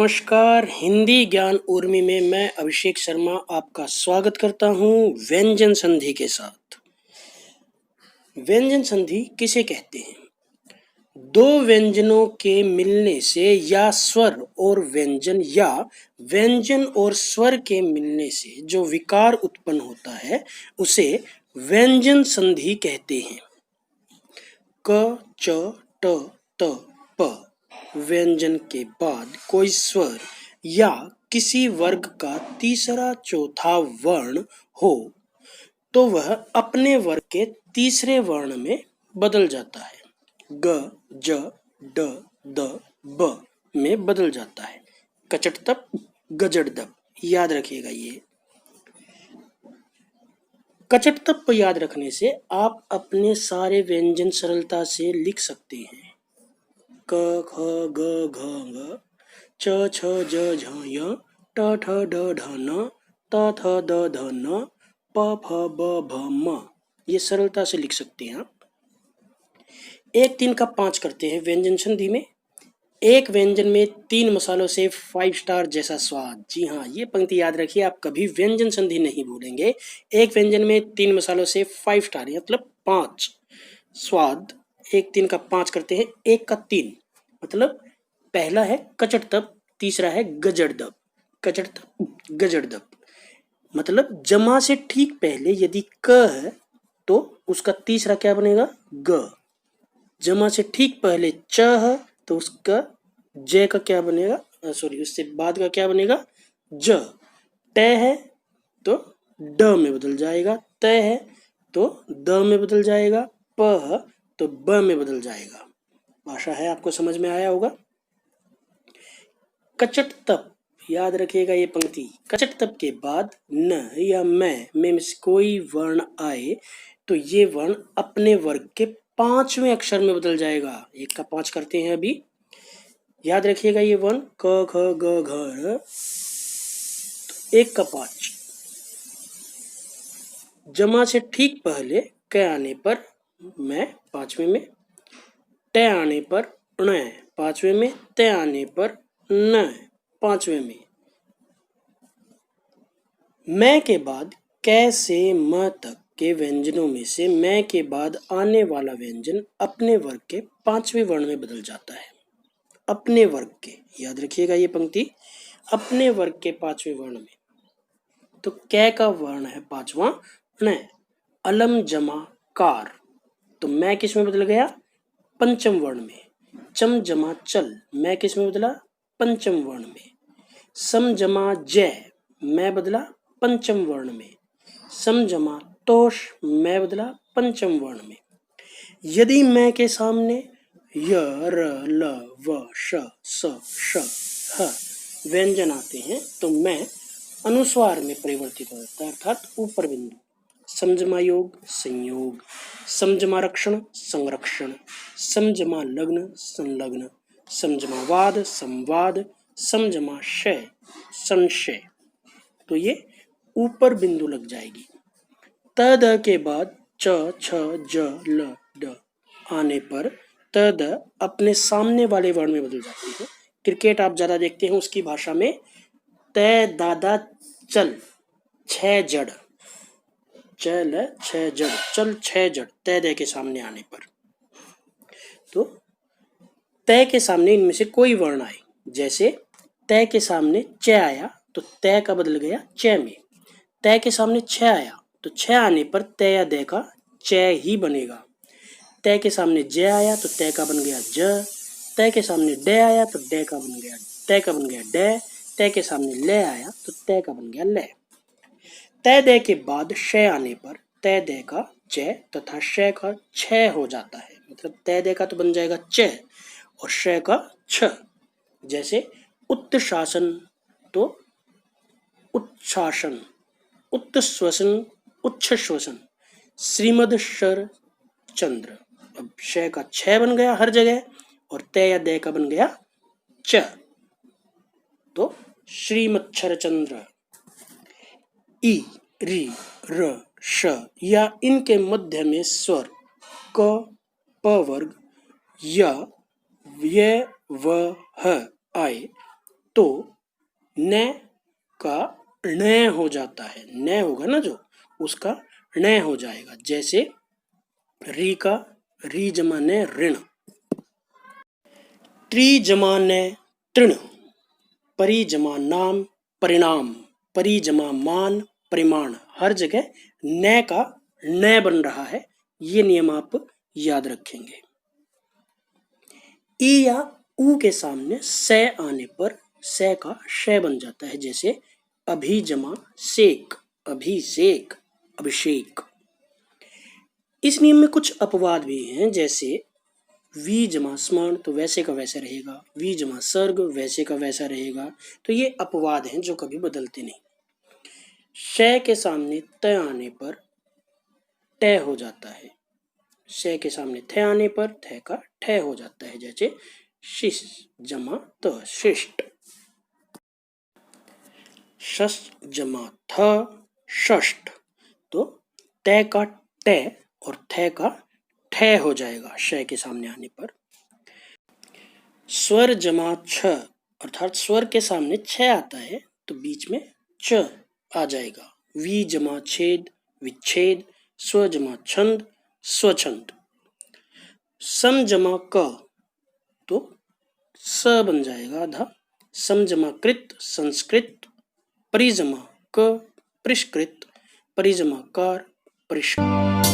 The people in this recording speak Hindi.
नमस्कार, हिंदी ज्ञान उर्मी में मैं अभिषेक शर्मा आपका स्वागत करता हूँ व्यंजन संधि के साथ। व्यंजन संधि किसे कहते हैं? दो व्यंजनों के मिलने से या स्वर और व्यंजन या व्यंजन और स्वर के मिलने से जो विकार उत्पन्न होता है उसे व्यंजन संधि कहते हैं। क, च, ट, त, प व्यंजन के बाद कोई स्वर या किसी वर्ग का तीसरा चौथा वर्ण हो तो वह अपने वर्ग के तीसरे वर्ण में बदल जाता है। ग, ज, ड, द, ब में बदल जाता है। कचटतप, गजड़दप याद रखिएगा। ये कचटतप याद रखने से आप अपने सारे व्यंजन सरलता से लिख सकते हैं। क, ख, ग, घ, ङ, च, छ, ज, झ, य, ट, ठ, ड, ढ, न, त, थ, द, ध, न, प, फ, ब, भ, म। ये सरलता से लिख सकते हैं आप। 1, 3 का 5 करते हैं व्यंजन संधि में। एक व्यंजन में 3 मसालों से 5 स्टार जैसा स्वाद। जी हाँ, ये पंक्ति याद रखिए, आप कभी व्यंजन संधि नहीं भूलेंगे। एक व्यंजन में 3 मसालों से 5 स्टार मतलब 5 स्वाद। 1, 3 का 5 करते हैं। 1 का 3 मतलब पहला है कचटतप, तीसरा है गजड़दप। कचटतप, गजड़दप मतलब जमा से ठीक पहले यदि क है तो उसका तीसरा क्या बनेगा? ग। जमा से ठीक पहले च है तो उसका ज का क्या बनेगा? सॉरी, उससे बाद का क्या बनेगा? ज। ट है तो ड में बदल जाएगा। त है तो द में बदल जाएगा। प है तो ब में बदल जाएगा। आशा है आपको समझ में आया होगा। कचटतप याद रखिएगा ये पंक्ति। कचटतप के बाद न या मैं में से कोई वर्ण आए तो ये वर्ण अपने वर्ग के 5वें अक्षर में बदल जाएगा। 1 का 5 करते हैं अभी। याद रखिएगा ये वर्ण क, ख, ग, घ, 1 का 5 जमा से ठीक पहले क आने पर मैं 5वें में, ट आने पर ण 5वें में, त आने पर न 5वें में। मैं के बाद कै से म तक के व्यंजनों में से मैं के बाद आने वाला व्यंजन अपने वर्ग के 5वें वर्ण में बदल जाता है। अपने वर्ग के, याद रखिएगा ये पंक्ति, अपने वर्ग के 5वें वर्ण में। तो कै का वर्ण है 5वां न, अलम जमा कार, तो मैं किस में बदल गया? पंचम वर्ण में। चम जमा चल, मैं किस में बदला? पंचम वर्ण में। सम जमा जय, मैं बदला पंचम वर्ण में। सम जमा तोष, मैं बदला पंचम वर्ण में। यदि मैं के सामने य, र, ल, व, श, स, श, ह व्यंजन आते हैं तो मैं अनुस्वार में परिवर्तित होता है, अर्थात ऊपर बिंदु। समजमा योग, संयोग, समजमा रक्षण, संरक्षण, समजमा लग्न, संलग्न, समजमा वाद, संवाद, समजमा शय, संशय। तो ये ऊपर बिंदु लग जाएगी। त द के बाद च, छ, ज, ल, ड आने पर त द अपने सामने वाले वर्ण में बदल जाती है। क्रिकेट आप ज्यादा देखते हैं, उसकी भाषा में तय दादा चल 6 जड़, चल 6 जड़, चल 6 जड़ तय दे के सामने आने पर। तो तय के सामने इनमें से कोई वर्ण आए, जैसे तय के सामने च आया तो तय का बदल गया च में। तय के सामने छ आया तो छ आने पर तय या दय का च ही बनेगा। तय के सामने ज आया तो तय का बन गया ज। तय के सामने ड आया तो ड का बन गया, तय का बन गया ड। तय के सामने ल आया तो तय का बन गया ल। तय दय के बाद श आने पर तय दय का च तथा श का छ हो जाता है। मतलब तय दय का तो बन जाएगा च और श का छ। जैसे उत्शासन तो उच्छासन, उत्श्वसन, उच्छ्वसन, श्रीमद शर चंद्र। अब श का छ बन गया हर जगह और तय या दय का बन गया च, तो श्रीमच्छर चंद्र। ई, री, र, श या इनके मध्य में स्वर क, प वर्ग या य, व, ह आए तो न का ण हो जाता है, न होगा ना जो, उसका ण हो जाएगा। जैसे री का री जमा न ऋण, त्रि जमा न तृण, परि जमा नाम परिणाम, परि जमा मान परिमाण। हर जगह न का न बन रहा है, ये नियम आप याद रखेंगे। ई या ऊ के सामने से आने पर से का श बन जाता है। जैसे अभी जमा सेक, अभिषेक, अभिषेक। इस नियम में कुछ अपवाद भी हैं, जैसे वी जमा स्मरण तो वैसे का वैसे रहेगा, वी जमा सर्ग वैसे का वैसा रहेगा। तो ये अपवाद हैं जो कभी बदलते नहीं। श के सामने त आने पर ट हो जाता है, श के सामने थ आने पर थ का ठ हो जाता है। जैसे शिष जमा त शिष्ट, शश जमा थ षष्ठ, तो त का ट और थ का ठ हो जाएगा श के सामने आने पर। स्वर जमा छ, अर्थात स्वर के सामने छ आता है तो बीच में च आ जाएगा। वी जमा छेद विच्छेद, स्व जमा छंद स्वछंद। सम जमा क तो स बन जाएगा आधा, सम जमा कृत संस्कृत, परिजमा क परिष्कृत, परिजमा कार परिष्कृत।